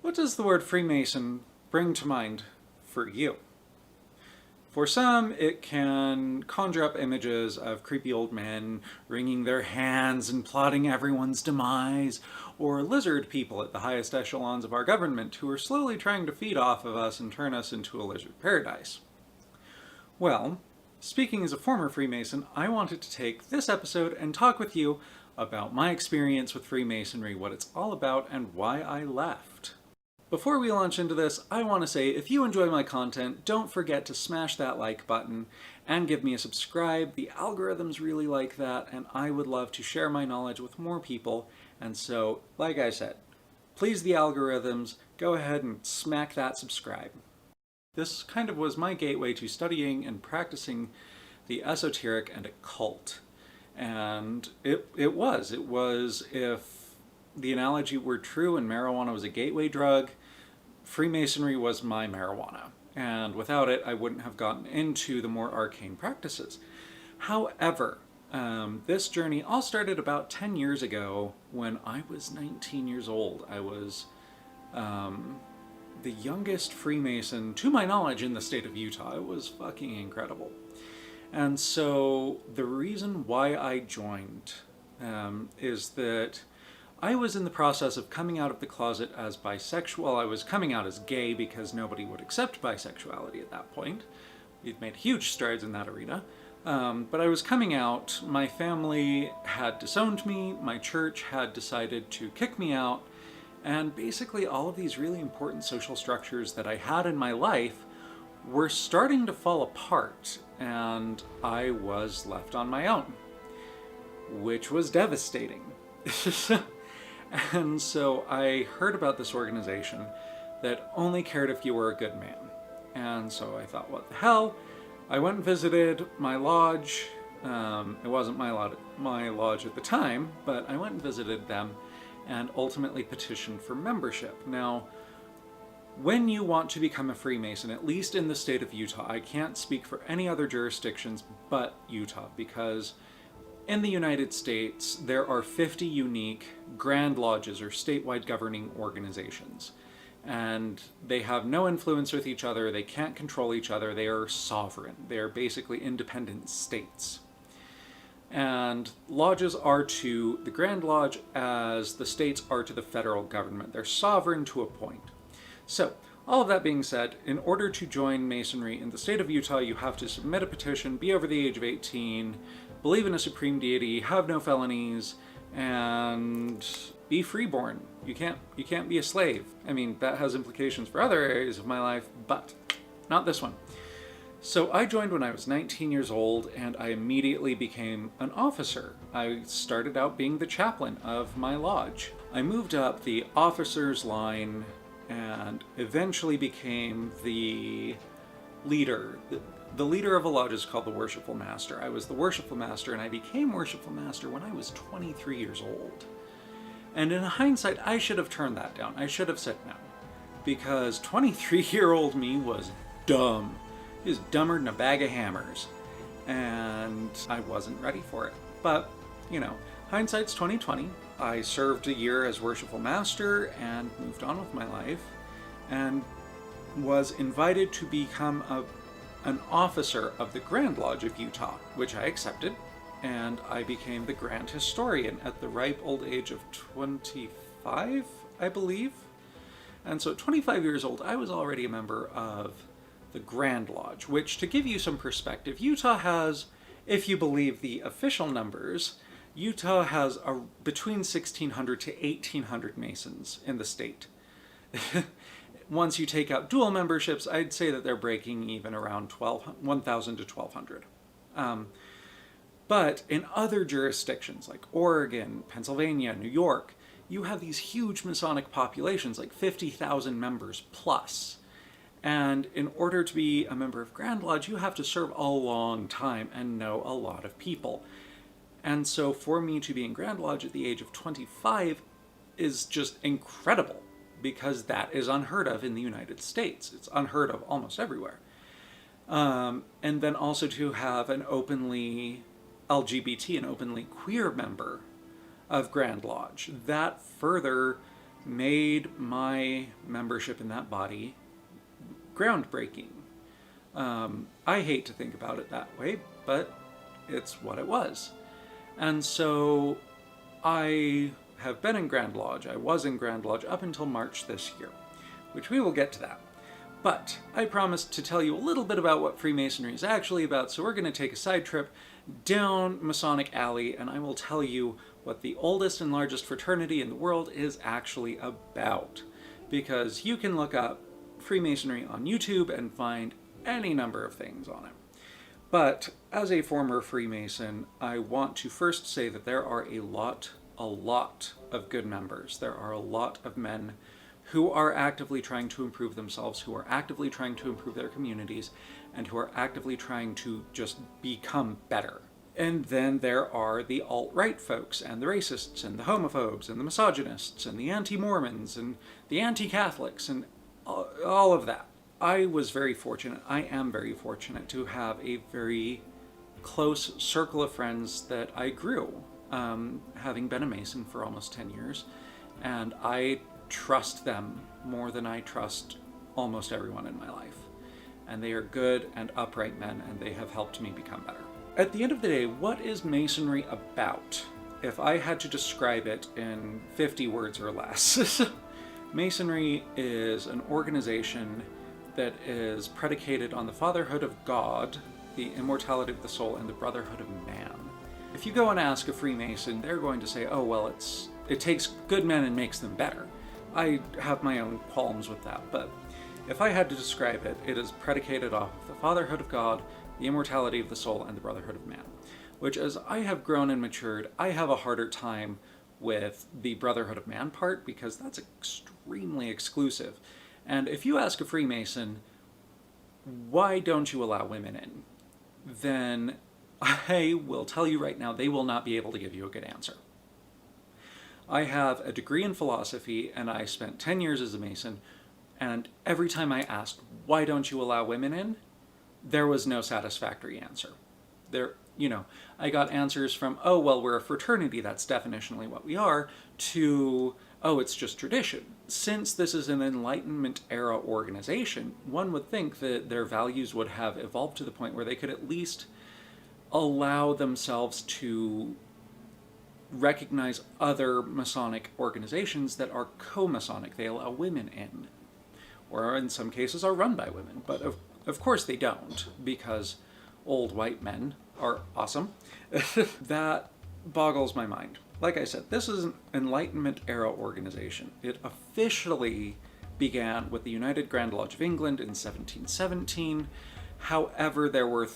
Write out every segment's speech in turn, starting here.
What does the word Freemason bring to mind for you? For some, it can conjure up images of creepy old men wringing their hands and plotting everyone's demise, or lizard people at the highest echelons of our government who are slowly trying to feed off of us and turn us into a lizard paradise. Well, speaking as a former Freemason, I wanted to take this episode and talk with you about my experience with Freemasonry, what it's all about, and why I left. Before we launch into this, I want to say if you enjoy my content, don't forget to smash that like button and give me a subscribe. The algorithms really like that, and I would love to share my knowledge with more people. And so, like I said, please the algorithms, go ahead and smack that subscribe. This kind of was my gateway to studying and practicing the esoteric and occult. And it was if the analogy were true and marijuana was a gateway drug, Freemasonry was my marijuana, and without it I wouldn't have gotten into the more arcane practices. However, this journey all started about 10 years ago when I was 19 years old. I was the youngest Freemason, to my knowledge, in the state of Utah. It was fucking incredible. And so the reason why I joined is that I was in the process of coming out of the closet as bisexual. I was coming out as gay because nobody would accept bisexuality at that point. We'd made huge strides in that arena. But I was coming out. My family had disowned me. My church had decided to kick me out. And basically all of these really important social structures that I had in my life were starting to fall apart. And I was left on my own, which was devastating. And so I heard about this organization that only cared if you were a good man. And so I thought, what the hell? I went and visited my lodge. It wasn't my lodge at the time, but I went and visited them and ultimately petitioned for membership. Now, when you want to become a Freemason, at least in the state of Utah, I can't speak for any other jurisdictions but Utah, because in the United States, there are 50 unique Grand Lodges, or statewide governing organizations. And they have no influence with each other, they can't control each other, they are sovereign. They are basically independent states. And lodges are to the Grand Lodge as the states are to the federal government. They're sovereign to a point. So, all of that being said, in order to join Masonry in the state of Utah, you have to submit a petition, be over the age of 18, believe in a supreme deity, have no felonies, and be freeborn. You can't be a slave. I mean, that has implications for other areas of my life, but not this one. So I joined when I was 19 years old, and I immediately became an officer. I started out being the chaplain of my lodge. I moved up the officer's line and eventually became the leader. The leader of a lodge is called the Worshipful Master. I was the Worshipful Master, and I became Worshipful Master when I was 23 years old. And in hindsight, I should have turned that down. I should have said no. Because 23-year-old me was dumb. He was dumber than a bag of hammers. And I wasn't ready for it. But, you know, hindsight's 20/20. I served a year as Worshipful Master and moved on with my life. And was invited to become an officer of the Grand Lodge of Utah, which I accepted, and I became the Grand Historian at the ripe old age of 25, I believe. And so at 25 years old, I was already a member of the Grand Lodge, which, to give you some perspective, Utah has, if you believe the official numbers, Utah has between 1,600 to 1,800 Masons in the state. Once you take out dual memberships, I'd say that they're breaking even around 1,000 to 1,200. But in other jurisdictions like Oregon, Pennsylvania, New York, you have these huge Masonic populations, like 50,000 members plus. And in order to be a member of Grand Lodge, you have to serve a long time and know a lot of people. And so for me to be in Grand Lodge at the age of 25 is just incredible, because that is unheard of in the United States. It's unheard of almost everywhere. And then also to have an openly LGBT, an openly queer member of Grand Lodge. That further made my membership in that body groundbreaking. I hate to think about it that way, but it's what it was. And so I have been in Grand Lodge. I was in Grand Lodge up until March this year, which we will get to that. But I promised to tell you a little bit about what Freemasonry is actually about, so we're going to take a side trip down Masonic Alley, and I will tell you what the oldest and largest fraternity in the world is actually about. Because you can look up Freemasonry on YouTube and find any number of things on it. But as a former Freemason, I want to first say that there are a lot of good members. There are a lot of men who are actively trying to improve themselves, who are actively trying to improve their communities, and who are actively trying to just become better. And then there are the alt-right folks, and the racists, and the homophobes, and the misogynists, and the anti-Mormons, and the anti-Catholics, and all of that. I was very fortunate, I am very fortunate to have a very close circle of friends that I grew, having been a Mason for almost 10 years, and I trust them more than I trust almost everyone in my life. And they are good and upright men, and they have helped me become better. At the end of the day, what is Masonry about? If I had to describe it in 50 words or less, Masonry is an organization that is predicated on the fatherhood of God, the immortality of the soul, and the brotherhood of man. If you go and ask a Freemason, they're going to say, oh, well, it takes good men and makes them better. I have my own qualms with that, but if I had to describe it, it is predicated off the fatherhood of God, the immortality of the soul, and the brotherhood of man. Which, as I have grown and matured, I have a harder time with the brotherhood of man part, because that's extremely exclusive. And if you ask a Freemason, why don't you allow women in? Then I will tell you right now, they will not be able to give you a good answer. I have a degree in philosophy, and I spent 10 years as a Mason, and every time I asked, why don't you allow women in? There was no satisfactory answer. I got answers from, oh, well, we're a fraternity, that's definitionally what we are, to, oh, it's just tradition. Since this is an Enlightenment era organization, one would think that their values would have evolved to the point where they could at least allow themselves to recognize other Masonic organizations that are co-Masonic. They allow women in, or in some cases are run by women, but of course they don't, because old white men are awesome. That boggles my mind. Like I said, this is an Enlightenment era organization. It officially began with the United Grand Lodge of England in 1717. However, there were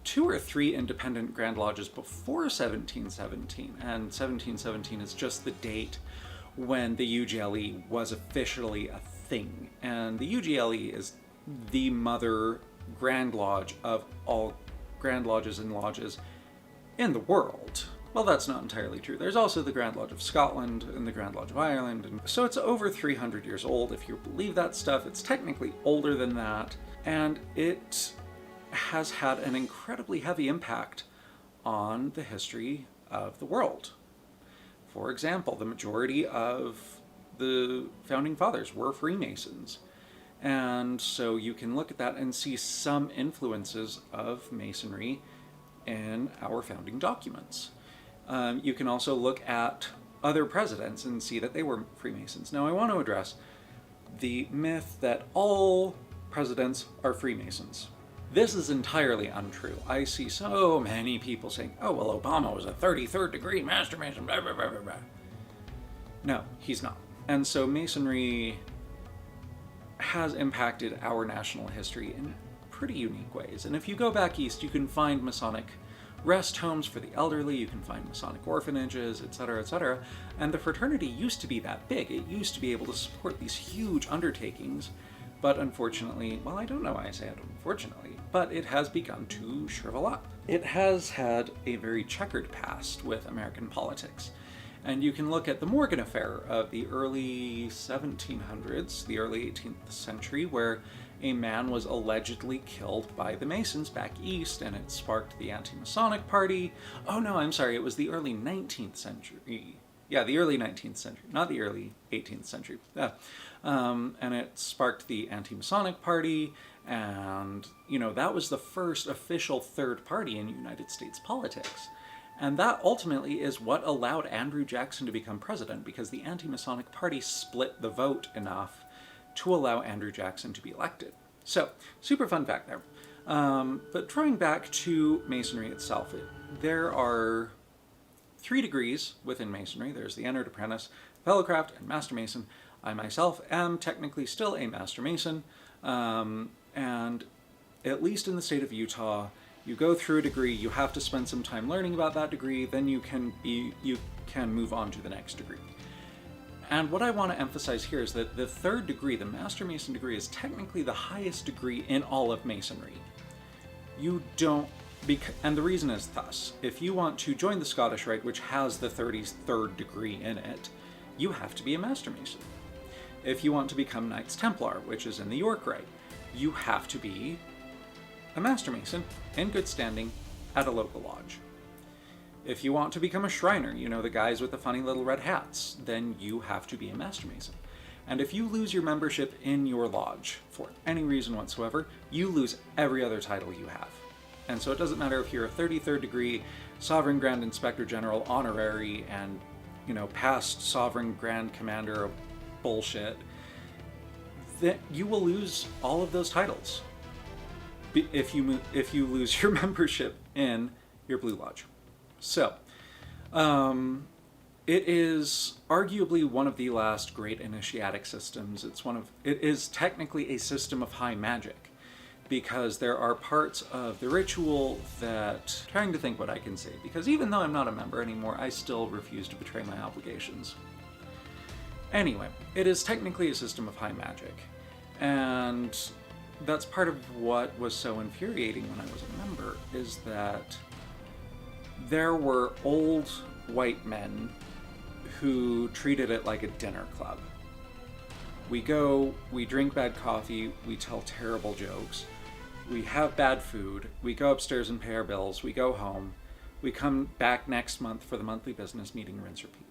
2 or 3 independent Grand Lodges before 1717, and 1717 is just the date when the UGLE was officially a thing. And the UGLE is the mother Grand Lodge of all Grand Lodges and lodges in the world. Well, that's not entirely true. There's also the Grand Lodge of Scotland and the Grand Lodge of Ireland, and so it's over 300 years old. If you believe that stuff, it's technically older than that, and it has had an incredibly heavy impact on the history of the world. For example, the majority of the founding fathers were Freemasons. And so you can look at that and see some influences of Masonry in our founding documents. You can also look at other presidents and see that they were Freemasons. Now, I want to address the myth that all presidents are Freemasons. This is entirely untrue. I see so many people saying, oh, well, Obama was a 33rd degree Master Mason, blah, blah, blah, blah, blah. No, he's not. And so Masonry has impacted our national history in pretty unique ways. And if you go back east, you can find Masonic rest homes for the elderly, you can find Masonic orphanages, etc., etc. And the fraternity used to be that big. It used to be able to support these huge undertakings, but unfortunately, well, I don't know why I say it unfortunately, but it has begun to shrivel up. It has had a very checkered past with American politics. And you can look at the Morgan Affair of the early 1700s, the early 18th century, where a man was allegedly killed by the Masons back east, and it sparked the anti-Masonic party. Oh no, I'm sorry, it was the early 19th century. Yeah, the early 19th century, not the early 18th century. Yeah. And it sparked the anti-Masonic Party, and, you know, that was the first official third party in United States politics. And that ultimately is what allowed Andrew Jackson to become president, because the anti-Masonic Party split the vote enough to allow Andrew Jackson to be elected. So, super fun fact there. But drawing back to Masonry itself, there are 3 degrees within Masonry. There's the Entered Apprentice, Fellowcraft, and Master Mason. I myself am technically still a Master Mason, and at least in the state of Utah, you go through a degree, you have to spend some time learning about that degree, then you can move on to the next degree. And what I want to emphasize here is that the 3rd degree, the Master Mason degree, is technically the highest degree in all of Masonry. You don't, and the reason is thus: if you want to join the Scottish Rite, which has the 33rd degree in it, you have to be a Master Mason. If you want to become Knights Templar, which is in the York Rite, you have to be a Master Mason in good standing at a local lodge. If you want to become a Shriner, you know, the guys with the funny little red hats, then you have to be a Master Mason. And if you lose your membership in your lodge for any reason whatsoever, you lose every other title you have. And so it doesn't matter if you're a 33rd degree, Sovereign Grand Inspector General, Honorary, and, you know, past Sovereign Grand Commander of bullshit, that you will lose all of those titles if you lose your membership in your Blue Lodge. So, it is arguably one of the last great initiatic systems. It is technically a system of high magic, because there are parts of the ritual that, trying to think what I can say, because even though I'm not a member anymore, I still refuse to betray my obligations. Anyway, it is technically a system of high magic, and that's part of what was so infuriating when I was a member, is that there were old white men who treated it like a dinner club. We go, we drink bad coffee, we tell terrible jokes, we have bad food, we go upstairs and pay our bills, we go home, we come back next month for the monthly business meeting, rinse, repeat.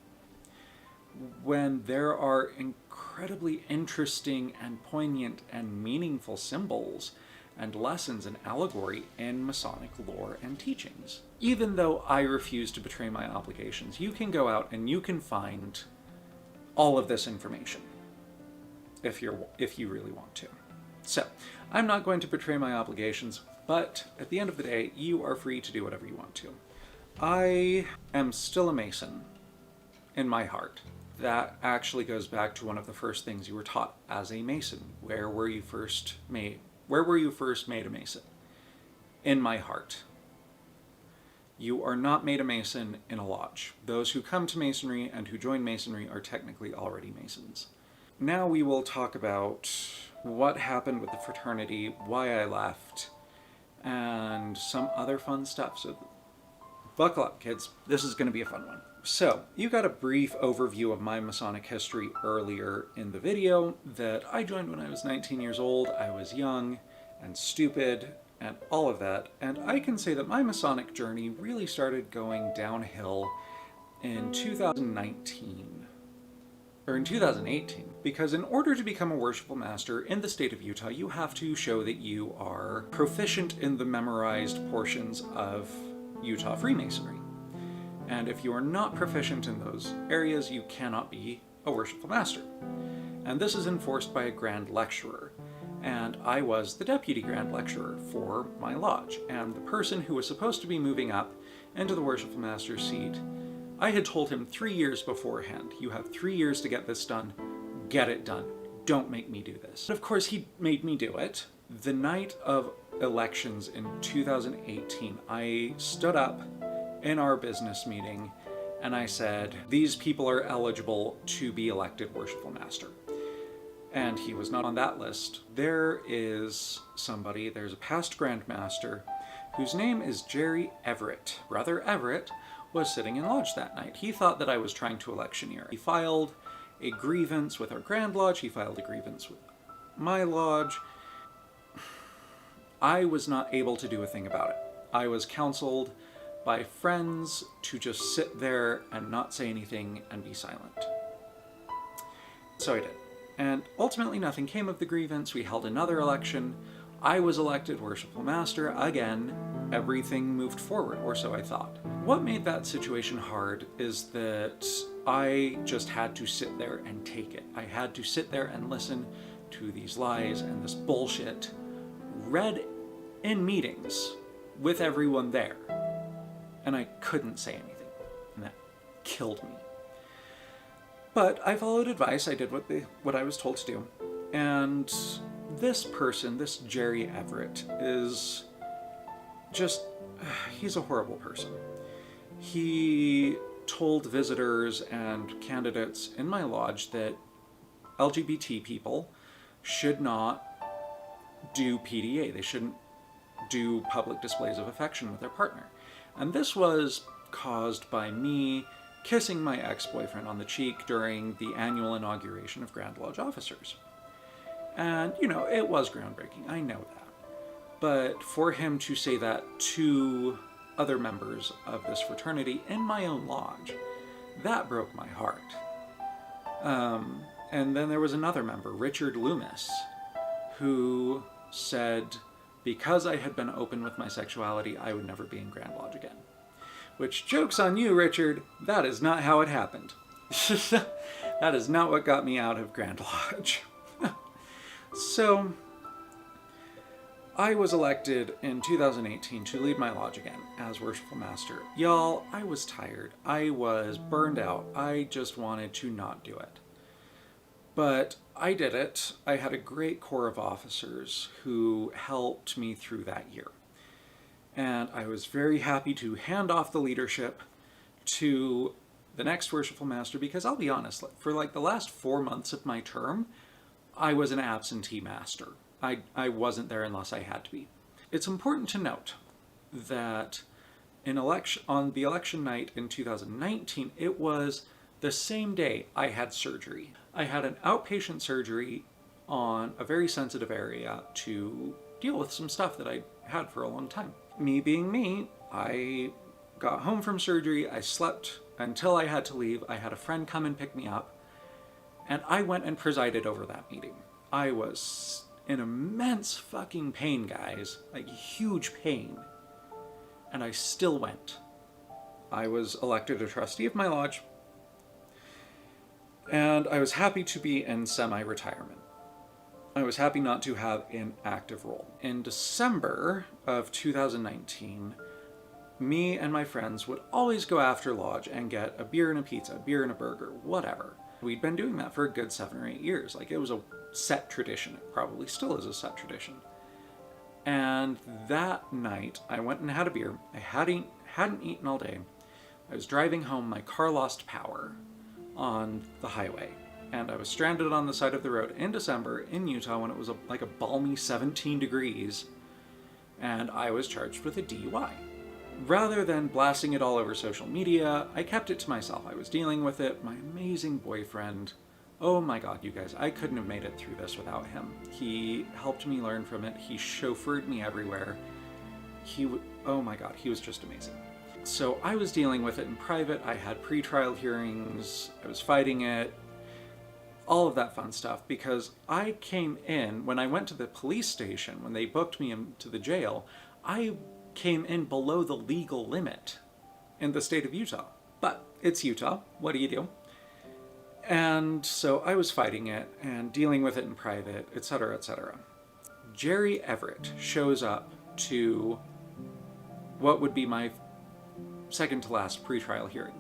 When there are incredibly interesting and poignant and meaningful symbols and lessons and allegory in Masonic lore and teachings. Even though I refuse to betray my obligations, you can go out and you can find all of this information if you really want to. So, I'm not going to betray my obligations, but at the end of the day, you are free to do whatever you want to. I am still a Mason in my heart. That actually goes back to one of the first things you were taught as a Mason. Where were you first made a Mason? In my heart. You are not made a Mason in a lodge. Those who come to Masonry and who join Masonry are technically already Masons. Now we will talk about what happened with the fraternity, why I left, and some other fun stuff. So buckle up, kids. This is going to be a fun one. So, you got a brief overview of my Masonic history earlier in the video, that I joined when I was 19 years old. I was young and stupid and all of that, and I can say that my Masonic journey really started going downhill in 2019, or in 2018, because in order to become a worshipful master in the state of Utah, you have to show that you are proficient in the memorized portions of Utah Freemasonry. And if you are not proficient in those areas, you cannot be a worshipful master. And this is enforced by a Grand Lecturer. And I was the Deputy Grand Lecturer for my lodge. And the person who was supposed to be moving up into the worshipful master's seat, I had told him 3 years beforehand, you have 3 years to get this done. Get it done. Don't make me do this. But of course, he made me do it. The night of elections in 2018, I stood up in our business meeting and I said, these people are eligible to be elected worshipful master. And he was not on that list. There is somebody, there's a past Grand Master whose name is Jerry Everett. Brother Everett was sitting in lodge that night. He thought that I was trying to electioneer. He filed a grievance with our Grand Lodge, he filed a grievance with my lodge. I was not able to do a thing about it. I was counseled by friends to just sit there and not say anything and be silent. So I did. And ultimately nothing came of the grievance. We held another election. I was elected Worshipful Master again. Everything moved forward, or so I thought. What made that situation hard is that I just had to sit there and take it. I had to sit there and listen to these lies and this bullshit read in meetings with everyone there. And I couldn't say anything. And that killed me. But I followed advice. I did what I was told to do. And this person, this Jerry Everett, is just, he's a horrible person. He told visitors and candidates in my lodge that LGBT people should not do PDA. They shouldn't do public displays of affection with their partner. And this was caused by me kissing my ex-boyfriend on the cheek during the annual inauguration of Grand Lodge officers. And, you know, it was groundbreaking, I know that. But for him to say that to other members of this fraternity in my own lodge, that broke my heart. And then there was another member, Richard Loomis, who said because I had been open with my sexuality, I would never be in Grand Lodge again. Which, joke's on you, Richard, that is not how it happened. That is not what got me out of Grand Lodge. So, I was elected in 2018 to lead my lodge again as Worshipful Master. Y'all, I was tired. I was burned out. I just wanted to not do it. But I did it. I had a great core of officers who helped me through that year. And I was very happy to hand off the leadership to the next Worshipful Master, because I'll be honest, for like the last 4 months of my term, I was an absentee master. I wasn't there unless I had to be. It's important to note that on the election night in 2019, it was the same day I had surgery. I had an outpatient surgery on a very sensitive area to deal with some stuff that I had for a long time. Me being me, I got home from surgery, I slept until I had to leave, I had a friend come and pick me up, and I went and presided over that meeting. I was in immense fucking pain, guys, like huge pain, and I still went. I was elected a trustee of my lodge, and I was happy to be in semi-retirement. I was happy not to have an active role. In December of 2019, me and my friends would always go after lodge and get a beer and a pizza, a beer and a burger, whatever. We'd been doing that for a good 7 or 8 years. Like, it was a set tradition. It probably still is a set tradition. And that night, I went and had a beer. I hadn't eaten all day. I was driving home. My car lost power on the highway. And I was stranded on the side of the road in December in Utah when it was like a balmy 17 degrees, and I was charged with a DUI. Rather than blasting it all over social media, I kept it to myself. I was dealing with it. My amazing boyfriend, oh my god, you guys, I couldn't have made it through this without him. He helped me learn from it. He chauffeured me everywhere. Oh my god, he was just amazing. So I was dealing with it in private. I had pre-trial hearings. I was fighting it. All of that fun stuff, because I came in, when I went to the police station, when they booked me into the jail, I came in below the legal limit in the state of Utah. But it's Utah, what do you do? And so I was fighting it and dealing with it in private, etc., etc. Jerry Everett shows up to what would be my second to last pretrial hearing.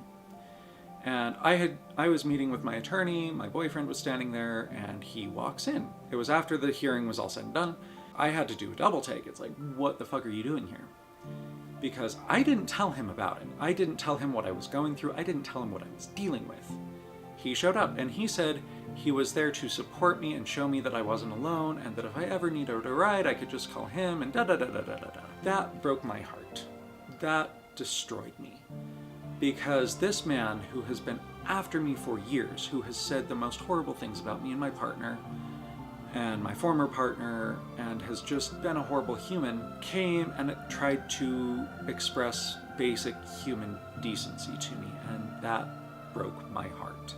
And I was meeting with my attorney, my boyfriend was standing there, and he walks in. It was after the hearing was all said and done. I had to do a double take. It's like, what the fuck are you doing here? Because I didn't tell him about it. I didn't tell him what I was going through. I didn't tell him what I was dealing with. He showed up and he said he was there to support me and show me that I wasn't alone, and that if I ever needed a ride, I could just call him, and da-da-da-da-da-da-da. That broke my heart. That destroyed me. Because this man who has been after me for years, who has said the most horrible things about me and my partner, and my former partner, and has just been a horrible human, came and tried to express basic human decency to me, and that broke my heart.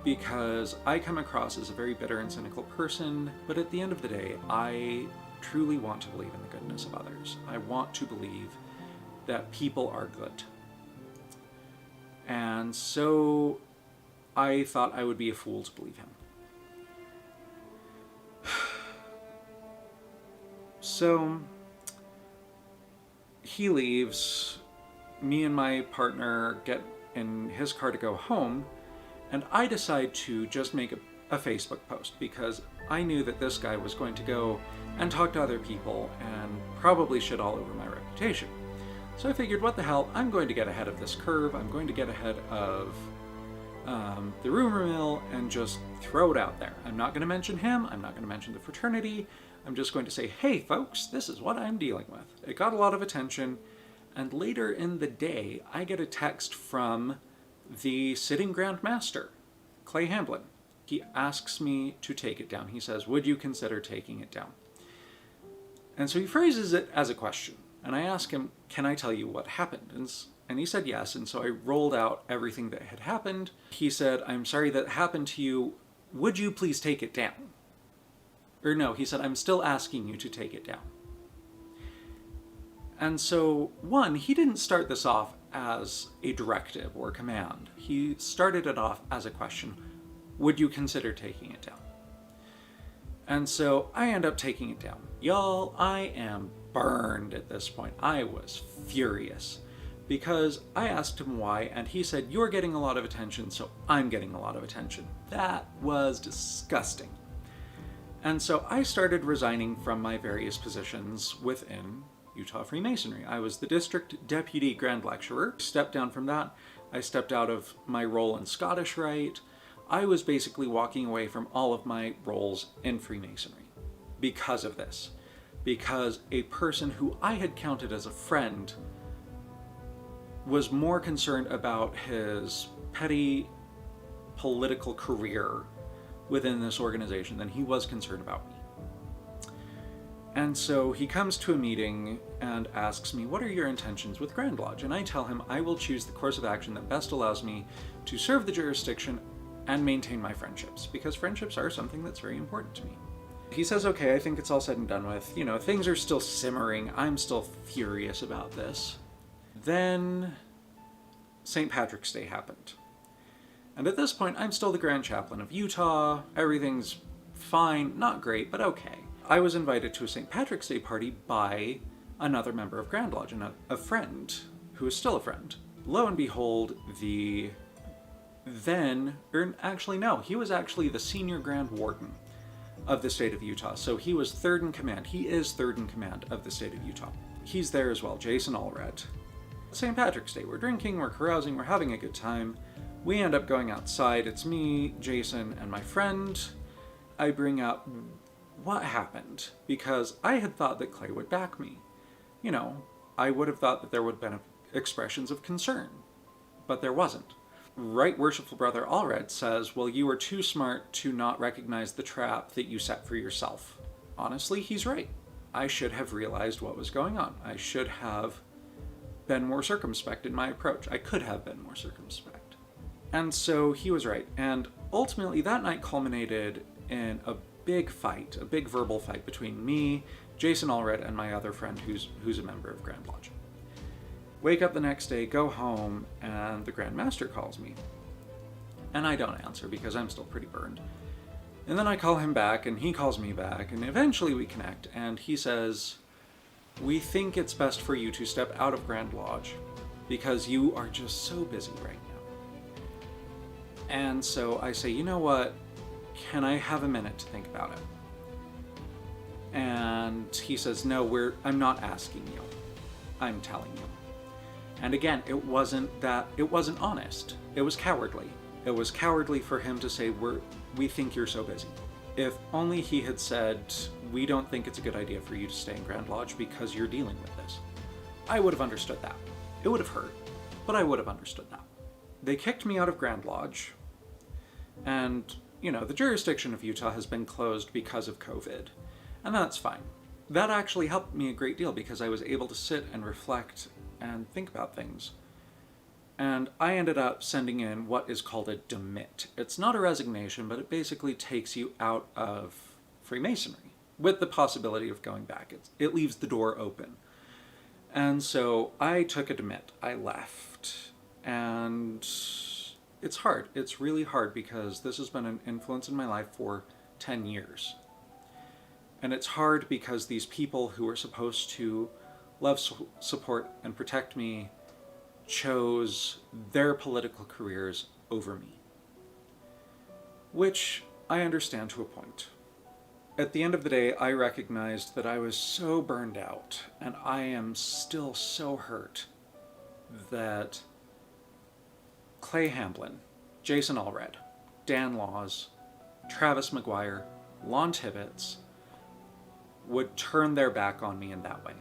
Because I come across as a very bitter and cynical person, but at the end of the day, I truly want to believe in the goodness of others. I want to believe that people are good. And so I thought I would be a fool to believe him. So he leaves, me and my partner get in his car to go home, and I decide to just make a Facebook post because I knew that this guy was going to go and talk to other people and probably shit all over my reputation. So I figured, what the hell, I'm going to get ahead of this curve, I'm going to get ahead of the rumor mill and just throw it out there. I'm not going to mention him, I'm not going to mention the fraternity, I'm just going to say, hey folks, this is what I'm dealing with. It got a lot of attention, and later in the day, I get a text from the sitting Grand Master, Clay Hamblin. He asks me to take it down. He says, would you consider taking it down? And so he phrases it as a question. And I ask him, can I tell you what happened? And he said yes, and so I rolled out everything that had happened. He said, I'm sorry that happened to you. Would you please take it down? Or no, he said, I'm still asking you to take it down. And so, one, he didn't start this off as a directive or command. He started it off as a question. Would you consider taking it down? And so I end up taking it down. Y'all, I am burned at this point. I was furious because I asked him why, and he said, you're getting a lot of attention, so I'm getting a lot of attention. That was disgusting. And so I started resigning from my various positions within Utah Freemasonry. I was the district deputy grand lecturer. Stepped down from that. I stepped out of my role in Scottish Rite. I was basically walking away from all of my roles in Freemasonry because of this. Because a person who I had counted as a friend was more concerned about his petty political career within this organization than he was concerned about me. And so he comes to a meeting and asks me, what are your intentions with Grand Lodge? And I tell him I will choose the course of action that best allows me to serve the jurisdiction and maintain my friendships, because friendships are something that's very important to me. He says, okay, I think it's all said and done with. You know, things are still simmering. I'm still furious about this. Then St. Patrick's Day happened. And at this point, I'm still the Grand Chaplain of Utah. Everything's fine, not great, but okay. I was invited to a St. Patrick's Day party by another member of Grand Lodge, and a friend, who is still a friend. Lo and behold, he was actually the senior Grand Warden of the state of Utah. So he was third in command. He is third in command of the state of Utah. He's there as well, Jason Allred. St. Patrick's Day, we're drinking, we're carousing, we're having a good time. We end up going outside. It's me, Jason, and my friend. I bring up what happened, because I had thought that Clay would back me. You know, I would have thought that there would have been expressions of concern, but there wasn't. Right Worshipful Brother Allred says, well, you were too smart to not recognize the trap that you set for yourself. Honestly, he's right. I should have realized what was going on. I should have been more circumspect in my approach. I could have been more circumspect. And so he was right. And ultimately that night culminated in a big fight, a big verbal fight between me, Jason Allred, and my other friend who's a member of Grand Lodge. Wake up the next day, go home, and the Grand Master calls me. And I don't answer because I'm still pretty burned. And then I call him back, and he calls me back, and eventually we connect, and he says, we think it's best for you to step out of Grand Lodge because you are just so busy right now. And so I say, you know what? Can I have a minute to think about it? And he says, no, I'm not asking you. I'm telling you. And again, it wasn't honest. It was cowardly. It was cowardly for him to say, we think you're so busy. If only he had said, we don't think it's a good idea for you to stay in Grand Lodge because you're dealing with this. I would have understood that. It would have hurt, but I would have understood that. They kicked me out of Grand Lodge, and, the jurisdiction of Utah has been closed because of COVID, and that's fine. That actually helped me a great deal because I was able to sit and reflect and think about things. And I ended up sending in what is called a demit. It's not a resignation, but it basically takes you out of Freemasonry with the possibility of going back. It leaves the door open. And so I took a demit. I left. And it's hard. It's really hard because this has been an influence in my life for 10 years. And it's hard because these people who are supposed to love, support, and protect me chose their political careers over me. Which I understand to a point. At the end of the day, I recognized that I was so burned out, and I am still so hurt that Clay Hamblin, Jason Allred, Dan Laws, Travis McGuire, Lon Tibbetts would turn their back on me in that way,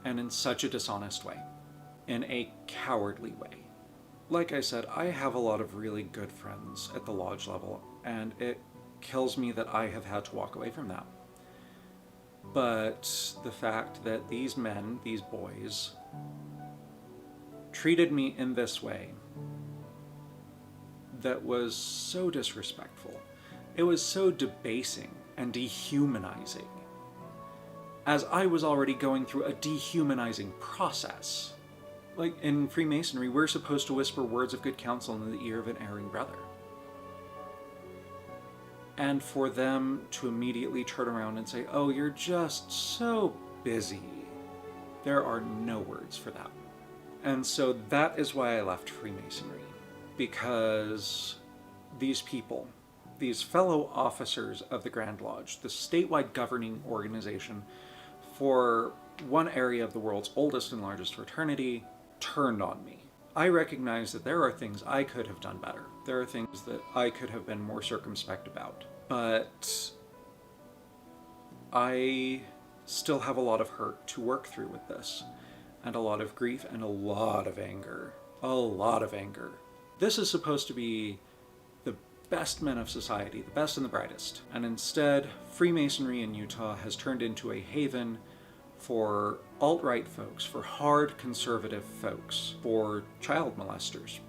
and in such a dishonest way. In a cowardly way. Like I said, I have a lot of really good friends at the lodge level, and it kills me that I have had to walk away from that. But the fact that these men, these boys, treated me in this way that was so disrespectful, it was so debasing and dehumanizing, as I was already going through a dehumanizing process. Like in Freemasonry, we're supposed to whisper words of good counsel in the ear of an erring brother. And for them to immediately turn around and say, oh, you're just so busy. There are no words for that. And so that is why I left Freemasonry. Because these people, these fellow officers of the Grand Lodge, the statewide governing organization for one area of the world's oldest and largest fraternity, turned on me. I recognize that there are things I could have done better. There are things that I could have been more circumspect about. But I still have a lot of hurt to work through with this, and a lot of grief and a lot of anger. A lot of anger. This is supposed to be the best men of society, the best and the brightest. And instead, Freemasonry in Utah has turned into a haven for alt-right folks, for hard conservative folks, for child molesters.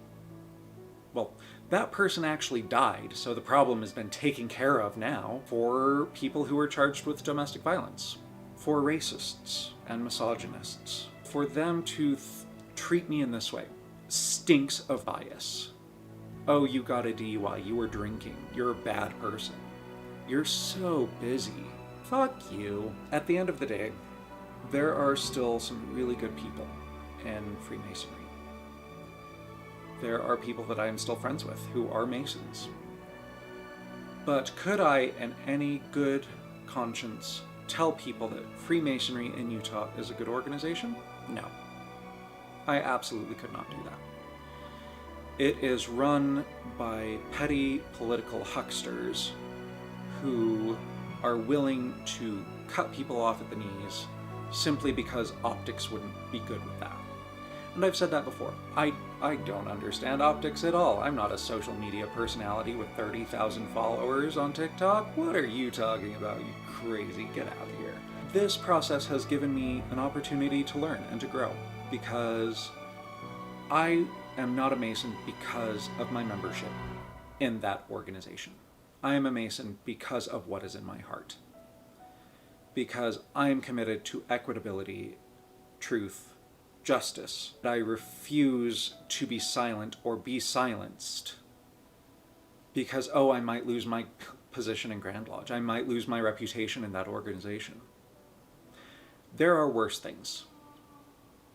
Well, that person actually died, so the problem has been taken care of now. For people who are charged with domestic violence, for racists and misogynists. For them to treat me in this way stinks of bias. Oh, you got a DUI, you were drinking, you're a bad person. You're so busy. Fuck you. At the end of the day, there are still some really good people in Freemasonry. There are people that I am still friends with who are Masons. But could I, in any good conscience, tell people that Freemasonry in Utah is a good organization? No. I absolutely could not do that. It is run by petty political hucksters who are willing to cut people off at the knees simply because optics wouldn't be good with that. And I've said that before. I don't understand optics at all. I'm not a social media personality with 30,000 followers on TikTok. What are you talking about, you crazy? Get out of here. This process has given me an opportunity to learn and to grow, because I am not a Mason because of my membership in that organization. I am a Mason because of what is in my heart. Because I am committed to equitability, truth, justice. I refuse to be silent or be silenced because, oh, I might lose my position in Grand Lodge. I might lose my reputation in that organization. There are worse things,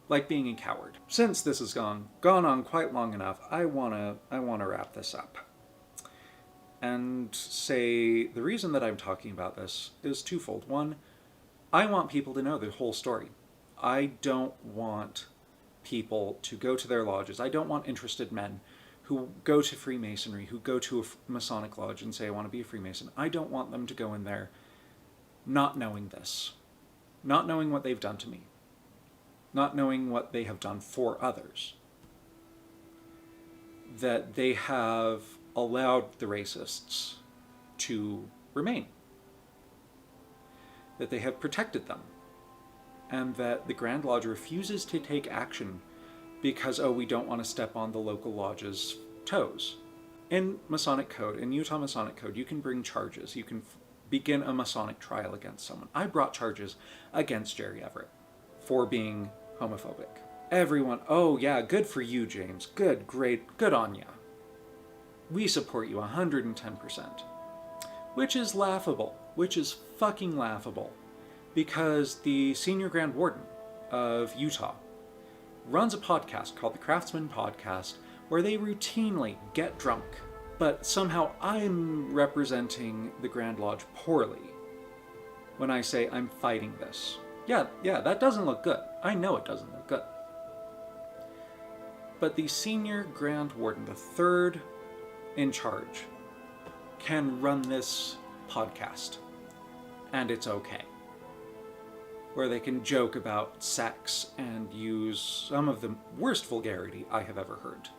like being a coward. Since this has gone on quite long enough, I wanna wrap this up and say the reason that I'm talking about this is twofold. One, I want people to know the whole story. I don't want people to go to their lodges. I don't want interested men who go to Freemasonry, who go to a Masonic lodge and say, I want to be a Freemason. I don't want them to go in there not knowing this, not knowing what they've done to me, not knowing what they have done for others, that they have allowed the racists to remain, that they have protected them, and that the Grand Lodge refuses to take action because, oh, we don't want to step on the local lodge's toes. In Masonic Code, in Utah Masonic Code, you can bring charges. You can begin a Masonic trial against someone. I brought charges against Jerry Everett for being homophobic. Everyone, oh yeah, good for you, James. Good, great, good on ya. We support you 110%. Which is laughable. Which is fucking laughable. Because the Senior Grand Warden of Utah runs a podcast called the Craftsman Podcast, where they routinely get drunk. But somehow I'm representing the Grand Lodge poorly when I say I'm fighting this. Yeah, that doesn't look good. I know it doesn't look good. But the Senior Grand Warden, the third in charge, can run this podcast. And it's okay. Where they can joke about sex and use some of the worst vulgarity I have ever heard.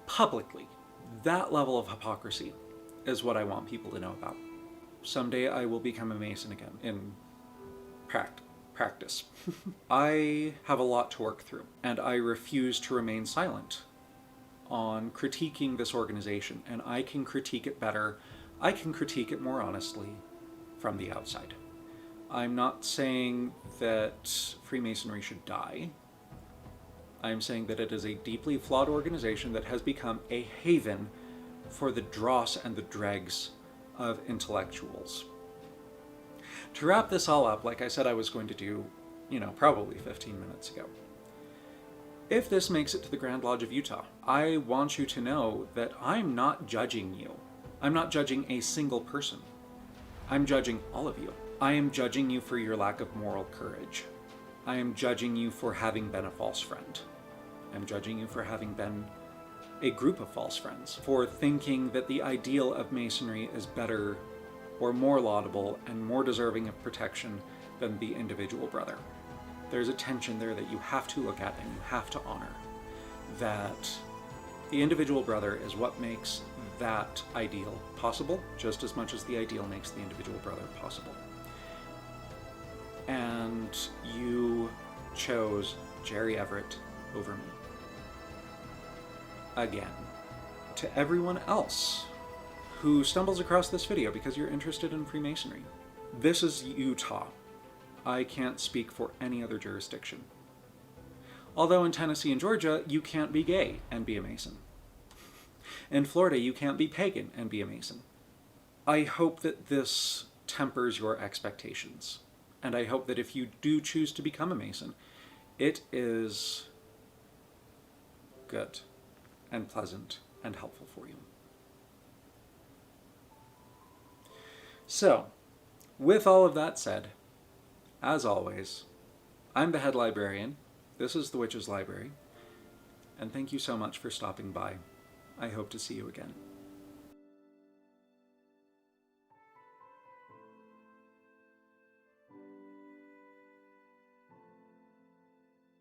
Publicly. That level of hypocrisy is what I want people to know about. Someday I will become a Mason again, in practice. I have a lot to work through, and I refuse to remain silent on critiquing this organization, and I can critique it better, I can critique it more honestly from the outside. I'm not saying that Freemasonry should die. I'm saying that it is a deeply flawed organization that has become a haven for the dross and the dregs of intellectuals. To wrap this all up, like I said I was going to do, probably 15 minutes ago. If this makes it to the Grand Lodge of Utah, I want you to know that I'm not judging you. I'm not judging a single person. I'm judging all of you. I am judging you for your lack of moral courage. I am judging you for having been a false friend. I'm judging you for having been a group of false friends, for thinking that the ideal of Masonry is better or more laudable and more deserving of protection than the individual brother. There's a tension there that you have to look at and you have to honor. That the individual brother is what makes that ideal possible, just as much as the ideal makes the individual brother possible. And you chose Jerry Everett over me. Again. To everyone else who stumbles across this video because you're interested in Freemasonry, this is Utah. I can't speak for any other jurisdiction. Although in Tennessee and Georgia, you can't be gay and be a Mason. In Florida, you can't be pagan and be a Mason. I hope that this tempers your expectations. And I hope that if you do choose to become a Mason, it is good and pleasant and helpful for you. So, with all of that said, as always, I'm the head librarian. This is the Witch's Library. And thank you so much for stopping by. I hope to see you again.